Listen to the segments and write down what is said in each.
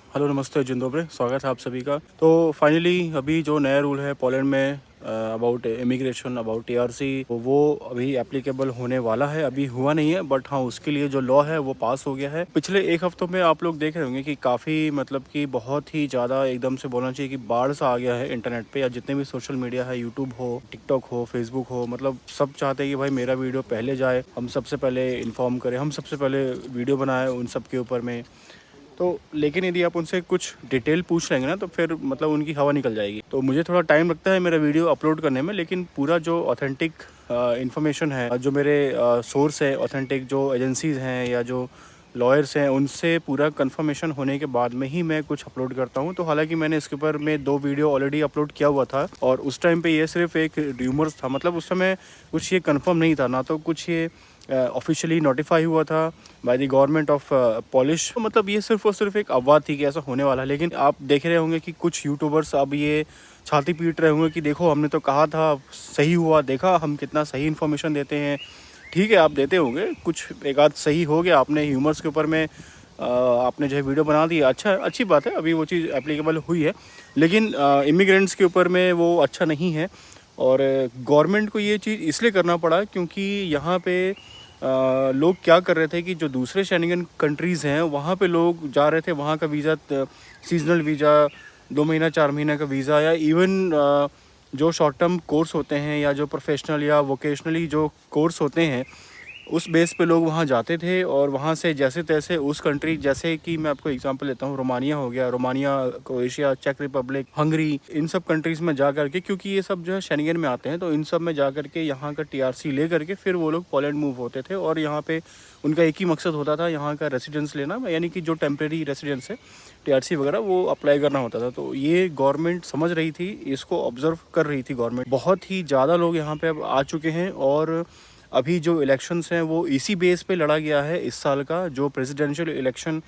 Hello, नमस्ते, जिन दोपहर स्वागत है आप सभी का। तो फाइनली अभी जो नया रूल है पोलैंड में अबाउट इमिग्रेशन, अबाउट टीआरसी, वो अभी एप्लीकेबल होने वाला है। अभी हुआ नहीं है, बट हाँ, उसके लिए जो लॉ है वो पास हो गया है। पिछले एक हफ्तों में आप लोग देख रहे होंगे कि काफ़ी मतलब कि बहुत ही ज़्यादा एकदम से बोलना चाहिए कि बाढ़ सा आ गया है इंटरनेट पे, या जितने भी सोशल मीडिया है, यूट्यूब हो, टिकटॉक हो, फेसबुक हो, मतलब सब चाहते हैं कि भाई मेरा वीडियो पहले जाए, हम सबसे पहले इन्फॉर्म करें, हम सबसे पहले वीडियो बनाएं उन सब के ऊपर में। तो लेकिन यदि आप उनसे कुछ डिटेल पूछ लेंगे ना, तो फिर मतलब उनकी हवा निकल जाएगी। तो मुझे थोड़ा टाइम लगता है मेरा वीडियो अपलोड करने में, लेकिन पूरा जो ऑथेंटिक इन्फॉर्मेशन है, जो मेरे सोर्स है, ऑथेंटिक जो एजेंसीज़ हैं या जो लॉयर्स हैं, उनसे पूरा कंफर्मेशन होने के बाद में ही मैं कुछ अपलोड करता हूँ। तो हालांकि मैंने इसके ऊपर में 2 वीडियो ऑलरेडी अपलोड किया हुआ था, और उस टाइम पे ये सिर्फ एक र्यूमर्स था, मतलब उस समय कुछ ये कंफर्म नहीं था ना, तो कुछ ये ऑफिशियली नोटिफाई हुआ था by the government of polish. तो मतलब ये सिर्फ और सिर्फ एक अफवाह थी कि ऐसा होने वाला है। लेकिन आप देख रहे होंगे कि कुछ यूट्यूबर्स अब ये छाती पीट रहे होंगे कि देखो हमने तो कहा था, सही हुआ, देखा हम कितना सही इन्फॉर्मेशन देते हैं। ठीक है, आप देते होंगे, कुछ एक आध सही हो गया, आपने ह्यूमर्स के ऊपर में आपने जो है वीडियो बना दिया, अच्छा, अच्छी बात है, अभी वो चीज़ एप्लीकेबल हुई है। लेकिन इमिग्रेंट्स के ऊपर में वो अच्छा नहीं है। और गवर्नमेंट को ये चीज़ इसलिए करना पड़ा क्योंकि यहाँ पे लोग क्या कर रहे थे कि जो दूसरे शेंगन कंट्रीज़ हैं वहाँ पे लोग जा रहे थे, वहाँ का वीज़ा, सीजनल वीज़ा, 2 महीना 4 महीने का वीज़ा, या इवन जो शॉर्ट टर्म कोर्स होते हैं या जो प्रोफेशनल या वोकेशनली जो कोर्स होते हैं, उस बेस पे लोग वहाँ जाते थे। और वहाँ से जैसे तैसे उस कंट्री, जैसे कि मैं आपको एग्जांपल लेता हूँ, रोमानिया हो गया, रोमानिया, क्रोएशिया, चेक रिपब्लिक, हंगरी, इन सब कंट्रीज़ में जा करके, क्योंकि ये सब जो है शेंगन में आते हैं, तो इन सब में जा करके यहाँ का टीआरसी ले करके फिर वो लोग पोलैंड मूव होते थे। और यहाँ पे उनका एक ही मकसद होता था, यहाँ का रेसिडेंस लेना, यानी कि जो टेम्प्रेरी रेसिडेंस है, टीआरसी वगैरह, वो अप्लाई करना होता था। तो ये गवर्नमेंट समझ रही थी, इसको ऑब्जर्व कर रही थी गवर्नमेंट। बहुत ही ज़्यादा लोग यहाँ पे अब आ चुके हैं। और अभी जो इलेक्शंस हैं वो इसी बेस पे लड़ा गया है। इस साल का जो प्रेसिडेंशियल इलेक्शन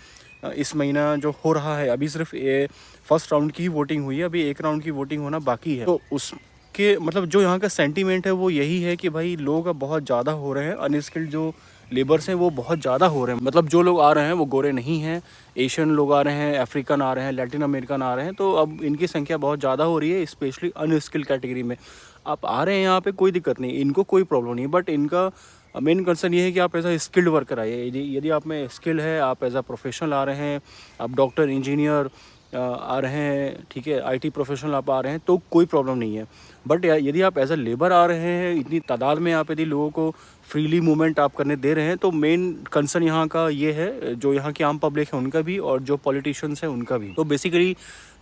इस महीना जो हो रहा है, अभी सिर्फ ये फर्स्ट राउंड की ही वोटिंग हुई है, अभी एक राउंड की वोटिंग होना बाकी है। तो उसके मतलब जो यहाँ का सेंटीमेंट है वो यही है कि भाई लोग अब बहुत ज़्यादा हो रहे हैं, अनस्किल्ड जो लेबर्स हैं वो बहुत ज़्यादा हो रहे हैं। मतलब जो लोग आ रहे हैं वो गोरे नहीं हैं, एशियन लोग आ रहे हैं, अफ्रीकन आ रहे हैं, लैटिन अमेरिकन आ रहे हैं। तो अब इनकी संख्या बहुत ज़्यादा हो रही है, स्पेशली अनस्किल्ड कैटेगरी में। आप आ रहे हैं यहाँ पे, कोई दिक्कत नहीं, इनको कोई प्रॉब्लम नहीं, बट इनका मेन कंसर्न ये है कि आप एज अ स्किल्ड वर्कर आइए। यदि आप में स्किल है, आप एज अ प्रोफेशनल आ रहे हैं, आप डॉक्टर, इंजीनियर आ रहे हैं, ठीक है, आईटी प्रोफेशनल आप आ रहे हैं, तो कोई प्रॉब्लम नहीं है। बट यदि आप एज अ लेबर आ रहे हैं, इतनी तादाद में आप यदि लोगों को फ्रीली मूवमेंट आप करने दे रहे हैं, तो मेन कंसर्न यहाँ का ये है, जो यहाँ की आम पब्लिक है उनका भी और जो पॉलिटिशियंस हैं उनका भी। तो बेसिकली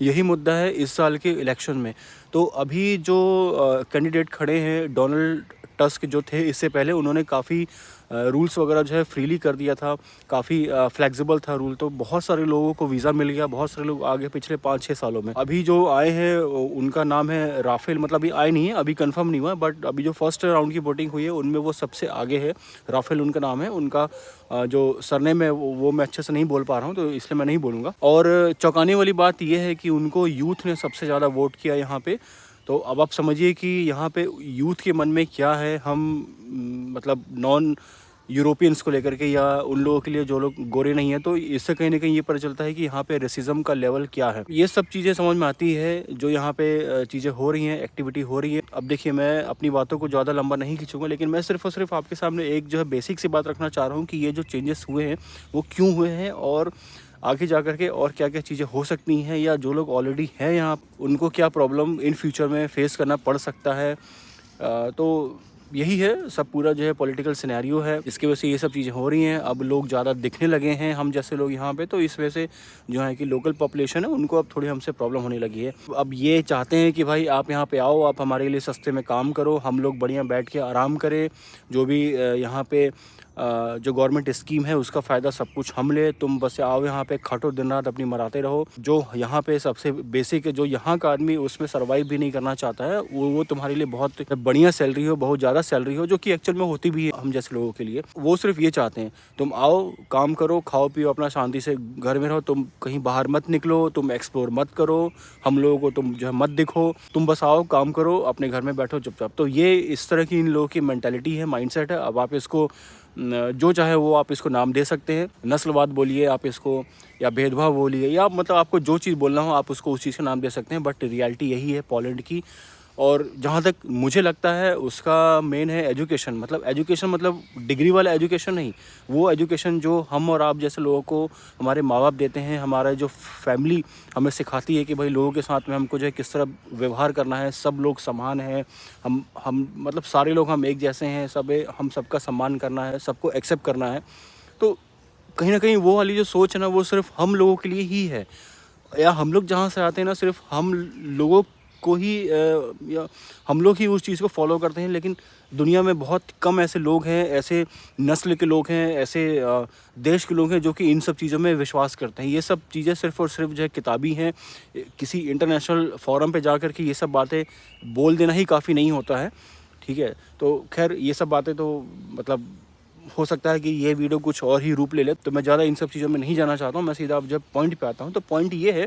यही मुद्दा है इस साल के इलेक्शन में। तो अभी जो कैंडिडेट खड़े हैं, डोनाल्ड टस्क जो थे इससे पहले, उन्होंने काफ़ी रूल्स वगैरह जो है फ्रीली कर दिया था, काफ़ी फ्लेक्सिबल था रूल। तो बहुत सारे लोगों को वीज़ा मिल गया, बहुत सारे लोग आगे पिछले 5-6 सालों में। अभी जो आए हैं उनका नाम है राफेल, मतलब अभी आए नहीं है, अभी कंफर्म नहीं हुआ, बट अभी जो फर्स्ट राउंड की वोटिंग हुई है उनमें वो सबसे आगे है। राफेल उनका नाम है। उनका जो सरनेम है वो मैं अच्छे से नहीं बोल पा रहा हूँ, तो इसलिए मैं नहीं बोलूँगा। और चौंकाने वाली बात यह है कि उनको यूथ ने सबसे ज़्यादा वोट किया यहाँ पे। तो अब आप समझिए कि यहाँ पे यूथ के मन में क्या है। हम मतलब नॉन यूरोपियंस को लेकर के, या उन लोगों के लिए जो लोग गोरे नहीं हैं, तो इससे कहीं ना कहीं ये पता चलता है कि यहाँ पे रेसिज्म का लेवल क्या है। ये सब चीज़ें समझ में आती है जो यहाँ पे चीज़ें हो रही हैं, एक्टिविटी हो रही है। अब देखिए, मैं अपनी बातों को ज़्यादा लंबा नहीं खींचूंगा, लेकिन मैं सिर्फ और सिर्फ आपके सामने एक जो है बेसिक सी बात रखना चाह रहा हूँ कि ये जो चेंजेस हुए हैं वो क्यों हुए हैं, और आगे जा कर के और क्या क्या चीज़ें हो सकती हैं, या जो लोग ऑलरेडी हैं यहाँ उनको क्या प्रॉब्लम इन फ्यूचर में फेस करना पड़ सकता है। तो यही है सब, पूरा जो है पॉलिटिकल सिनेरियो है, इसकी वजह से ये सब चीज़ें हो रही हैं। अब लोग ज़्यादा दिखने लगे हैं, हम जैसे लोग यहाँ पे, तो इस वजह से जो है कि लोकल पॉपुलेशन है उनको अब थोड़ी हमसे प्रॉब्लम होने लगी है। अब ये चाहते हैं कि भाई आप यहाँ पे आओ, आप हमारे लिए सस्ते में काम करो, हम लोग बढ़िया बैठ के आराम करें, जो भी यहाँ पे जो गवर्नमेंट स्कीम है उसका फ़ायदा सब कुछ हम ले, तुम बस आओ यहाँ पे, खटो, दिन रात अपनी मराते रहो। जो यहाँ पे सबसे बेसिक है, जो यहाँ का आदमी उसमें सर्वाइव भी नहीं करना चाहता है, वो तुम्हारे लिए बहुत बढ़िया सैलरी हो, बहुत ज़्यादा सैलरी हो, जो कि एक्चुअल में होती भी है हम जैसे लोगों के लिए। वो सिर्फ ये चाहते हैं तुम आओ, काम करो, खाओ पियो, अपना शांति से घर में रहो, तुम कहीं बाहर मत निकलो, तुम एक्सप्लोर मत करो, हम लोगों को तुम जो है मत दिखो, तुम बस आओ, काम करो, अपने घर में बैठो चुपचाप। तो ये इस तरह की इन लोगों की मेंटालिटी है, माइंडसेट है। अब आप इसको जो चाहे वो आप इसको नाम दे सकते हैं, नस्लवाद बोलिए आप इसको, या भेदभाव बोलिए, या मतलब आपको जो चीज़ बोलना हो आप उसको उस चीज़ का नाम दे सकते हैं, बट रियलिटी यही है पोलैंड की। और जहाँ तक मुझे लगता है उसका मेन है एजुकेशन। मतलब डिग्री वाला एजुकेशन नहीं, वो एजुकेशन जो हम और आप जैसे लोगों को हमारे माँ बाप देते हैं, हमारा जो फैमिली हमें सिखाती है कि भाई लोगों के साथ में हमको जो है किस तरह व्यवहार करना है, सब लोग समान हैं, हम मतलब सारे लोग हम एक जैसे हैं, हम सबका सम्मान करना है, सबको एक्सेप्ट करना है। तो कहीं ना कहीं वो वाली जो सोच है ना, वो सिर्फ हम लोगों के लिए ही है, या हम लोग जहाँ से आते हैं ना, सिर्फ हम लोगों को ही या हम लोग ही उस चीज़ को फॉलो करते हैं। लेकिन दुनिया में बहुत कम ऐसे लोग हैं, ऐसे नस्ल के लोग हैं, ऐसे देश के लोग हैं जो कि इन सब चीज़ों में विश्वास करते हैं। ये सब चीज़ें सिर्फ़ और सिर्फ जो है किताबी हैं। किसी इंटरनेशनल फोरम पे जाकर के ये सब बातें बोल देना ही काफ़ी नहीं होता है, ठीक है। तो खैर ये सब बातें तो मतलब हो सकता है कि ये वीडियो कुछ और ही रूप ले ले, तो मैं ज़्यादा इन सब चीज़ों में नहीं जाना चाहता हूँ। मैं सीधा अब जब पॉइंट पे आता हूँ, तो पॉइंट ये है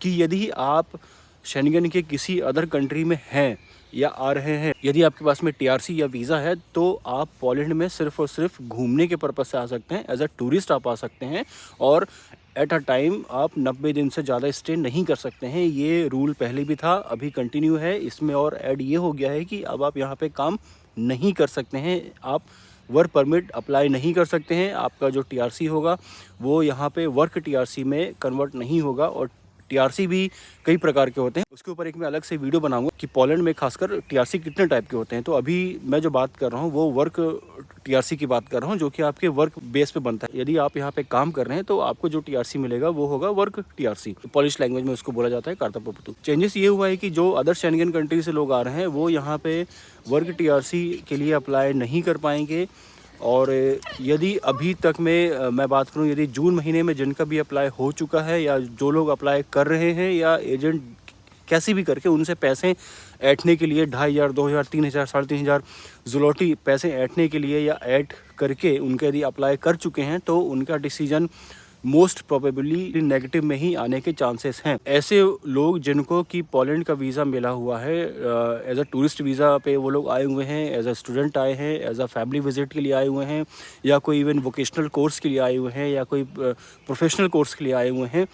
कि यदि आप शेंगन के किसी अदर कंट्री में हैं या आ रहे हैं, यदि आपके पास में टीआरसी या वीज़ा है, तो आप पोलैंड में सिर्फ और सिर्फ घूमने के पर्पज़ से आ सकते हैं। एज अ टूरिस्ट आप आ सकते हैं, और एट अ टाइम आप 90 दिन से ज़्यादा स्टे नहीं कर सकते हैं। ये रूल पहले भी था, अभी कंटिन्यू है। इसमें और ऐड ये हो गया है कि अब आप यहाँ पे काम नहीं कर सकते हैं, आप वर्क परमिट अप्लाई नहीं कर सकते हैं। आपका जो टीआरसी होगा वो यहाँ पे वर्क टीआरसी में कन्वर्ट नहीं होगा। और टीआरसी भी कई प्रकार के होते हैं, उसके ऊपर एक मैं अलग से वीडियो बनाऊंगा कि पोलैंड में खासकर टीआरसी कितने टाइप के होते हैं। तो अभी मैं जो बात कर रहा हूँ वो वर्क टीआरसी की बात कर रहा हूँ, जो कि आपके वर्क बेस पे बनता है। यदि आप यहाँ पे काम कर रहे हैं तो आपको जो टीआरसी मिलेगा वो होगा वर्क टीआरसी। पॉलिश लैंग्वेज में उसको बोला जाता है कार्तापोपुतु। चेंजेस ये हुआ है कि जो अदर शेंगन कंट्री से लोग आ रहे हैं वो यहाँ पे वर्क टीआरसी के लिए अप्लाई नहीं कर पाएंगे। और यदि अभी तक में मैं बात करूं, यदि जून महीने में जिनका भी अप्लाई हो चुका है, या जो लोग अप्लाई कर रहे हैं, या एजेंट कैसे भी करके उनसे पैसे ऐंठने के लिए 2500, 2000, 3000, 3500 ज़्लोटी पैसे ऐंठने के लिए या ऐड करके उनके यदि अप्लाई कर चुके हैं, तो उनका डिसीजन मोस्ट प्रोबेबली नेगेटिव में ही आने के चांसेस हैं। ऐसे लोग जिनको कि पोलैंड का वीज़ा मिला हुआ है, एज अ टूरिस्ट वीज़ा पे वो लोग आए हुए हैं, एज अ स्टूडेंट आए हैं, एज अ फैमिली विजिट के लिए आए हुए हैं, या कोई इवन वोकेशनल कोर्स के लिए आए हुए हैं, या कोई प्रोफेशनल कोर्स के लिए आए हुए हैं,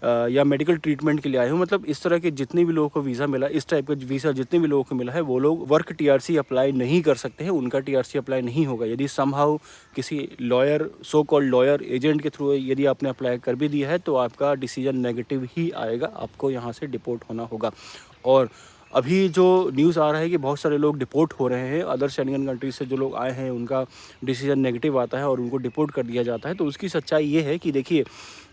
या मेडिकल ट्रीटमेंट के लिए आए हो। मतलब इस तरह के जितने भी लोगों को वीज़ा मिला, इस टाइप का वीज़ा जितने भी लोगों को मिला है, वो लोग वर्क टीआरसी अप्लाई नहीं कर सकते हैं, उनका टीआरसी अप्लाई नहीं होगा। यदि समहाउ किसी lawyer, so called lawyer agent के थ्रू यदि आपने अप्लाई कर भी दिया है, तो आपका डिसीजन नेगेटिव ही आएगा, आपको यहाँ से डिपोर्ट होना होगा। और अभी जो न्यूज़ आ रहा है कि बहुत सारे लोग डिपोर्ट हो रहे हैं, अदर शेंगन कंट्री से जो लोग आए हैं उनका डिसीजन नेगेटिव आता है और उनको डिपोर्ट कर दिया जाता है। तो उसकी सच्चाई ये है कि देखिए,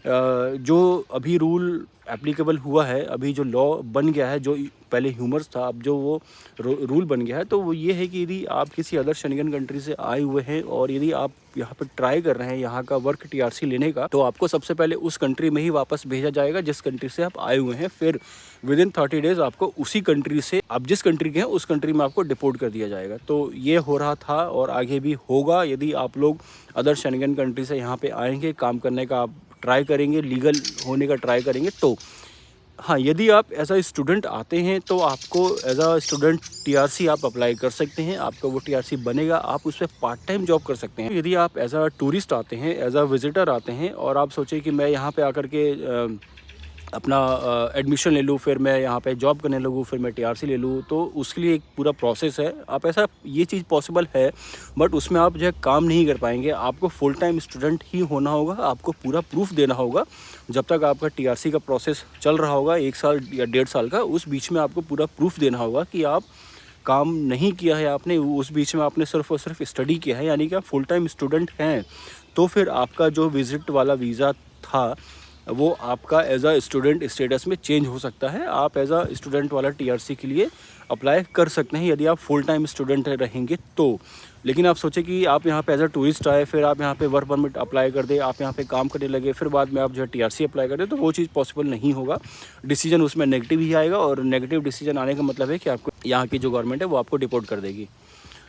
जो अभी रूल एप्लीकेबल हुआ है, अभी जो लॉ बन गया है, जो पहले ह्यूमर्स था, अब जो वो रूल बन गया है, तो वो ये है कि यदि आप किसी अदर शेंगन कंट्री से आए हुए हैं और यदि आप यहाँ पर ट्राई कर रहे हैं यहाँ का वर्क टीआरसी लेने का, तो आपको सबसे पहले उस कंट्री में ही वापस भेजा जाएगा जिस कंट्री से आप आए हुए हैं। फिर विद इन 30 डेज आपको उसी कंट्री से, आप जिस कंट्री के हैं उस कंट्री में आपको डिपोर्ट कर दिया जाएगा। तो ये हो रहा था और आगे भी होगा। यदि आप लोग अदर शेंगन कंट्री से यहाँ पे आएंगे, काम करने का आप ट्राई करेंगे, लीगल होने का ट्राई करेंगे, तो हाँ, यदि आप एज अ स्टूडेंट आते हैं तो आपको एज अ स्टूडेंट टीआरसी आप अप्लाई कर सकते हैं, आपका वो टीआरसी बनेगा, आप उस पर पार्ट टाइम जॉब कर सकते हैं। यदि आप एज अ टूरिस्ट आते हैं, एज अ विजिटर आते हैं, और आप सोचें कि मैं यहाँ पे आकर के अपना एडमिशन ले लूँ, फिर मैं यहाँ पे जॉब करने लगूँ, फिर मैं टीआरसी ले लूँ, तो उसके लिए एक पूरा प्रोसेस है। आप ऐसा, ये चीज़ पॉसिबल है, बट उसमें आप जो है काम नहीं कर पाएंगे। आपको फुल टाइम स्टूडेंट ही होना होगा, आपको पूरा प्रूफ देना होगा। जब तक आपका टीआरसी का प्रोसेस चल रहा होगा, 1 साल या 1.5 साल का, उस बीच में आपको पूरा प्रूफ देना होगा कि आप काम नहीं किया है आपने, उस बीच में आपने सिर्फ और सिर्फ स्टडी किया है, यानी कि आप फुल टाइम स्टूडेंट हैं। तो फिर आपका जो विजिट वाला वीज़ा था वो आपका एज अ स्टूडेंट स्टेटस में चेंज हो सकता है। आप एज अ स्टूडेंट वाला टीआरसी के लिए अप्लाई कर सकते हैं यदि आप फुल टाइम स्टूडेंट रहेंगे तो। लेकिन आप सोचें कि आप यहाँ पे एज अ टूरिस्ट आए, फिर आप यहाँ पे वर्क परमिट अप्लाई कर दें, आप यहाँ पे काम करने लगे, फिर बाद में आप जो है टीआरसी अप्लाई कर दें, तो वो चीज़ पॉसिबल नहीं होगा। डिसीजन उसमें नेगेटिव ही आएगा, और नेगेटिव डिसीजन आने का मतलब है कि आपको यहाँ की जो गवर्नमेंट है वो आपको डिपोर्ट कर देगी।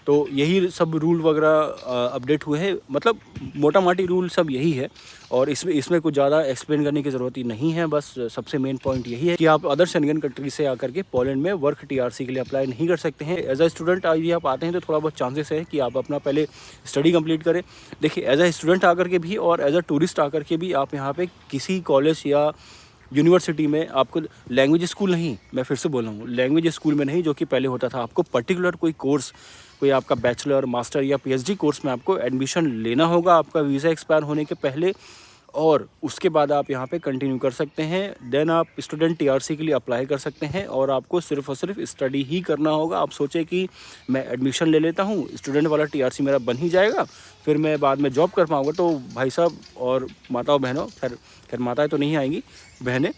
तो यही सब रूल वगैरह अपडेट हुए हैं, मतलब मोटा माटी रूल सब यही है और इसमें कुछ ज़्यादा एक्सप्लेन करने की ज़रूरत ही नहीं है। बस सबसे मेन पॉइंट यही है कि आप अदर शेंगन कंट्री से आकर के पोलैंड में वर्क टीआरसी के लिए अप्लाई नहीं कर सकते हैं। एज अ स्टूडेंट यदि आप आते हैं तो थोड़ा बहुत चांसेस है कि आप अपना पहले स्टडी कंप्लीट करें। देखिए, एज अ स्टूडेंट आकर के भी और एज अ टूरिस्ट आकर के भी आप यहाँ पे किसी कॉलेज या यूनिवर्सिटी में आपको लैंग्वेज स्कूल नहीं, मैं फिर से बोल रहा हूँ, लैंग्वेज स्कूल में नहीं जो कि पहले होता था। आपको पर्टिकुलर कोई कोर्स, कोई आपका बैचलर, मास्टर या पीएचडी कोर्स में आपको एडमिशन लेना होगा आपका वीज़ा एक्सपायर होने के पहले, और उसके बाद आप यहाँ पे कंटिन्यू कर सकते हैं। देन आप स्टूडेंट टीआरसी के लिए अप्लाई कर सकते हैं और आपको सिर्फ और सिर्फ स्टडी ही करना होगा। आप सोचे कि मैं एडमिशन ले लेता हूँ, स्टूडेंट वाला टीआरसी मेरा बन ही जाएगा, फिर मैं बाद में जॉब कर पाऊँगा, तो भाई साहब और माताओं बहनों, खैर माताएं तो नहीं आएंगी, बहनें,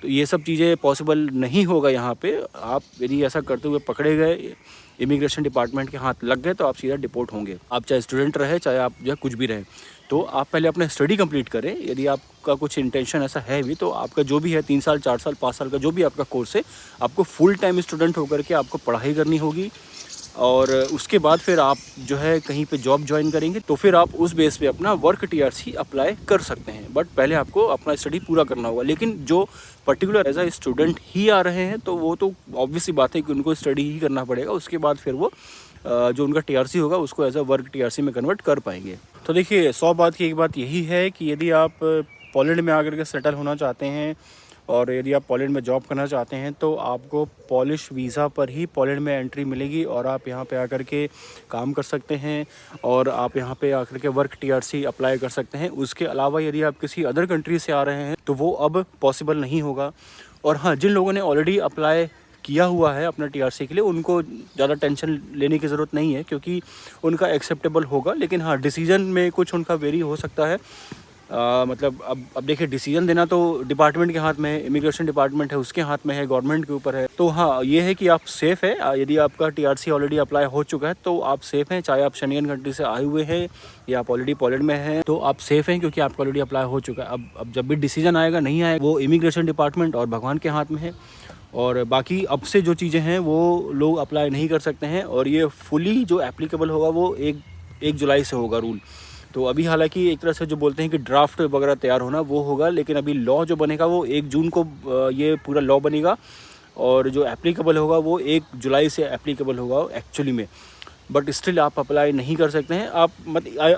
तो ये सब चीज़ें पॉसिबल नहीं होगा यहाँ पे। आप यदि ऐसा करते हुए पकड़े गए, इमिग्रेशन डिपार्टमेंट के हाथ लग गए, तो आप सीधा डिपोर्ट होंगे। आप चाहे स्टूडेंट रहे, चाहे आप जो कुछ भी रहे, तो आप पहले अपना स्टडी कंप्लीट करें। यदि आपका कुछ इंटेंशन ऐसा है भी, तो आपका जो भी है 3 साल 4 साल 5 साल का जो भी आपका कोर्स है, आपको फुल टाइम स्टूडेंट होकर के आपको पढ़ाई करनी होगी। और उसके बाद फिर आप जो है कहीं पे जॉब ज्वाइन करेंगे, तो फिर आप उस बेस पे अपना वर्क टीआरसी अप्लाई कर सकते हैं। बट पहले आपको अपना स्टडी पूरा करना होगा। लेकिन जो पर्टिकुलर एज अ स्टूडेंट ही आ रहे हैं, तो वो तो ऑब्वियसली बात है कि उनको स्टडी ही करना पड़ेगा। उसके बाद फिर वो जो उनका टीआरसी होगा उसको एज अ वर्क टीआरसी में कन्वर्ट कर पाएंगे। तो देखिए, 100 बात की एक बात यही है कि यदि आप पोलैंड में आकर के सेटल होना चाहते हैं और यदि आप पोलैंड में जॉब करना चाहते हैं, तो आपको पॉलिश वीज़ा पर ही पोलैंड में एंट्री मिलेगी और आप यहाँ पे आकर के काम कर सकते हैं और आप यहाँ पे आकर के वर्क टीआरसी अप्लाई कर सकते हैं। उसके अलावा यदि आप किसी अदर कंट्री से आ रहे हैं तो वो अब पॉसिबल नहीं होगा। और हाँ, जिन लोगों ने ऑलरेडी अप्लाई किया हुआ है अपना टीआरसी के लिए, उनको ज़्यादा टेंशन लेने की ज़रूरत नहीं है, क्योंकि उनका एक्सेप्टेबल होगा। लेकिन हाँ, डिसीजन में कुछ उनका वेरी हो सकता है। मतलब अब देखिए, डिसीजन देना तो डिपार्टमेंट के हाथ में है, इमिग्रेशन डिपार्टमेंट है उसके हाथ में है, गवर्नमेंट के ऊपर है। तो हाँ, ये है कि आप सेफ़ है। यदि आपका टीआरसी ऑलरेडी अप्लाई हो चुका है तो आप सेफ़ हैं। चाहे आप शेंगन कंट्री से आए हुए हैं या आप ऑलरेडी पोलैंड में हैं, तो आप सेफ़ हैं, क्योंकि आपका ऑलरेडी अप्लाई हो चुका है। अब जब भी डिसीजन आएगा नहीं आएगा, वो इमिग्रेशन डिपार्टमेंट और भगवान के हाथ में है। और बाकी अब से जो चीज़ें हैं वो लोग अप्लाई नहीं कर सकते हैं, और ये फुली जो एप्लीकेबल होगा वो 1 जुलाई से होगा रूल। तो अभी हालांकि एक तरह से जो बोलते हैं कि ड्राफ्ट वगैरह तैयार होना, वो होगा, लेकिन अभी लॉ जो बनेगा वो 1 जून को ये पूरा लॉ बनेगा, और जो एप्लीकेबल होगा वो 1 जुलाई से एप्लीकेबल होगा एक्चुअली में। बट स्टिल आप अप्लाई नहीं कर सकते हैं। आप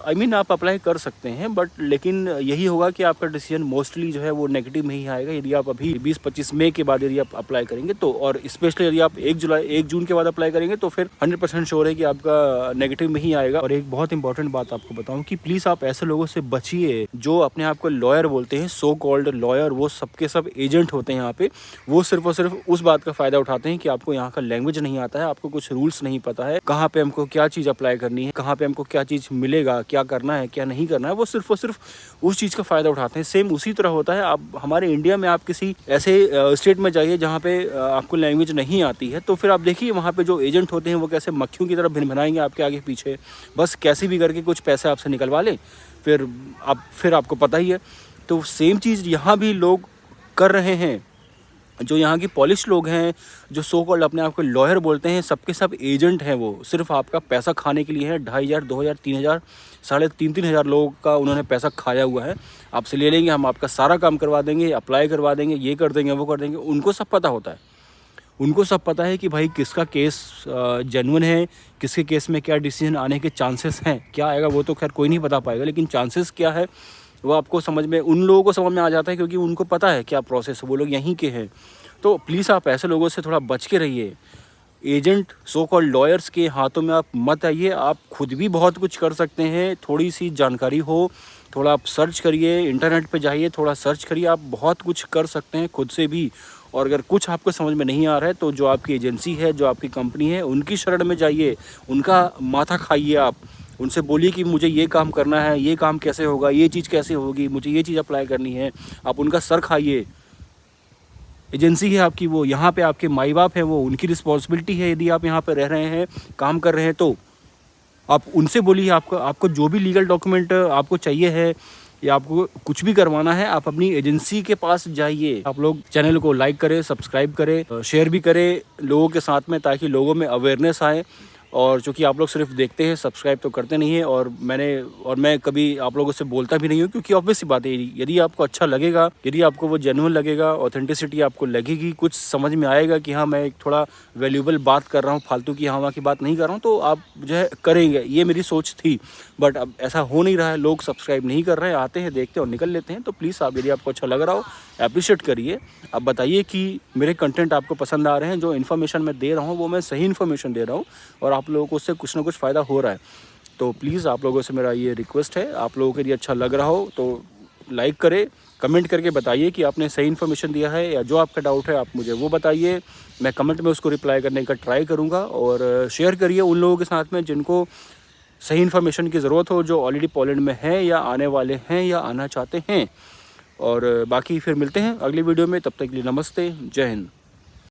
आई मीन आप अप्लाई कर सकते हैं, बट लेकिन यही होगा कि आपका डिसीजन मोस्टली जो है वो नेगेटिव में ही आएगा यदि आप अभी 20-25 मई के बाद यदि आप अप्लाई करेंगे तो। और स्पेशली यदि आप 1 जून के बाद अप्लाई करेंगे तो फिर 100% श्योर है कि आपका नेगेटिव में ही आएगा। और एक बहुत इंपॉर्टेंट बात आपको बताऊँ कि प्लीज़ आप ऐसे लोगों से बचिए जो अपने आप को लॉयर बोलते हैं, सो कॉल्ड लॉयर। वो सबके सब एजेंट होते हैं यहाँ पे। वो सिर्फ और सिर्फ उस बात का फ़ायदा उठाते हैं कि आपको यहाँ का लैंग्वेज नहीं आता है, आपको कुछ रूल्स नहीं पता है, कहाँ पे हमको क्या चीज़ अप्लाई करनी है, कहाँ पे हमको क्या चीज़ मिलेगा, क्या करना है क्या नहीं करना है, वो सिर्फ और सिर्फ उस चीज़ का फ़ायदा उठाते हैं। सेम उसी तरह होता है, आप हमारे इंडिया में आप किसी ऐसे स्टेट में जाइए जहाँ पे आपको लैंग्वेज नहीं आती है, तो फिर आप देखिए वहाँ पे जो एजेंट होते हैं वो कैसे मक्खियों की तरह भिनभिनाएंगे आपके आगे पीछे, बस कैसे भी करके कुछ पैसे आपसे निकलवा लें, फिर आपको पता ही है। तो सेम चीज़ यहाँ भी लोग कर रहे हैं। जो यहाँ की पॉलिश लोग हैं, जो सो कॉल्ड अपने आप को लॉयर बोलते हैं, सबके सब एजेंट हैं। वो सिर्फ आपका पैसा खाने के लिए है। 2500, 2000, 3000, 3,500 लोगों का उन्होंने पैसा खाया हुआ है। आपसे ले लेंगे, हम आपका सारा काम करवा देंगे, अप्लाई करवा देंगे, ये कर देंगे, वो कर देंगे। उनको सब पता होता है। उनको सब पता है कि भाई किसका केस जेन्युइन है, किसके केस में क्या डिसीजन आने के चांसेस हैं। क्या आएगा वो तो खैर कोई नहीं बता पाएगा, लेकिन चांसेस क्या है वो आपको समझ में, उन लोगों को समझ में आ जाता है, क्योंकि उनको पता है क्या प्रोसेस है, वो लोग यहीं के हैं। तो प्लीज़ आप ऐसे लोगों से थोड़ा बच के रहिए। एजेंट, सो कॉल्ड लॉयर्स के हाथों में आप मत आइए। आप खुद भी बहुत कुछ कर सकते हैं, थोड़ी सी जानकारी हो, थोड़ा आप सर्च करिए, इंटरनेट पे जाइए, थोड़ा सर्च करिए, आप बहुत कुछ कर सकते हैं खुद से भी। और अगर कुछ आपको समझ में नहीं आ रहा है तो जो आपकी एजेंसी है, जो आपकी कंपनी है, उनकी शरण में जाइए, उनका माथा खाइए। आप उनसे बोलिए कि मुझे ये काम करना है, ये काम कैसे होगा, ये चीज़ कैसे होगी, मुझे ये चीज़ अप्लाई करनी है। आप उनका सर खाइए। एजेंसी है आपकी, वो यहाँ पे आपके माई बाप हैं, वो उनकी रिस्पॉन्सिबिलिटी है। यदि आप यहाँ पे रह रहे हैं, काम कर रहे हैं, तो आप उनसे बोलिए। आपको जो भी लीगल डॉक्यूमेंट आपको चाहिए है या आपको कुछ भी करवाना है, आप अपनी एजेंसी के पास जाइए। आप लोग चैनल को लाइक करें, सब्सक्राइब करें, शेयर भी करें लोगों के साथ में, ताकि लोगों में अवेयरनेस आए। और चूँकि आप लोग सिर्फ देखते हैं, सब्सक्राइब तो करते नहीं हैं, और मैं कभी आप लोगों से बोलता भी नहीं हूँ, क्योंकि ऑब्वियस सी बात है, यदि आपको अच्छा लगेगा, यदि आपको वो जेन्युइन लगेगा, ऑथेंटिसिटी आपको लगेगी, कुछ समझ में आएगा कि हाँ मैं एक थोड़ा वैल्यूएबल बात कर रहा हूँ, फालतू की हाँ वहाँ की बात नहीं कर रहा हूँ, तो आप जो है करेंगे, ये मेरी सोच थी। बट अब ऐसा हो नहीं रहा है, लोग सब्सक्राइब नहीं कर रहे हैं, आते हैं, देखते हैं और निकल लेते हैं। तो प्लीज़ आप, यदि आपको अच्छा लग रहा हो, अप्रिशिएट करिए। आप बताइए कि मेरे कंटेंट आपको पसंद आ रहे हैं, जो इन्फॉर्मेशन मैं दे रहा हूँ वो मैं सही इन्फॉर्मेशन दे रहा हूँ, और आप लोगों को उससे कुछ ना कुछ फ़ायदा हो रहा है। तो प्लीज़ आप लोगों से मेरा ये रिक्वेस्ट है, आप लोगों के लिए अच्छा लग रहा हो तो लाइक करें, कमेंट करके बताइए कि आपने सही इन्फॉर्मेशन दिया है, या जो आपका डाउट है आप मुझे वो बताइए, मैं कमेंट में उसको रिप्लाई करने का ट्राई करूँगा। और शेयर करिए उन लोगों के साथ में जिनको सही इन्फॉर्मेशन की ज़रूरत हो, जो ऑलरेडी पोलैंड में हैं या आने वाले हैं या आना चाहते हैं। और बाकी फिर मिलते हैं अगली वीडियो में, तब तक के लिए नमस्ते, जय हिंद।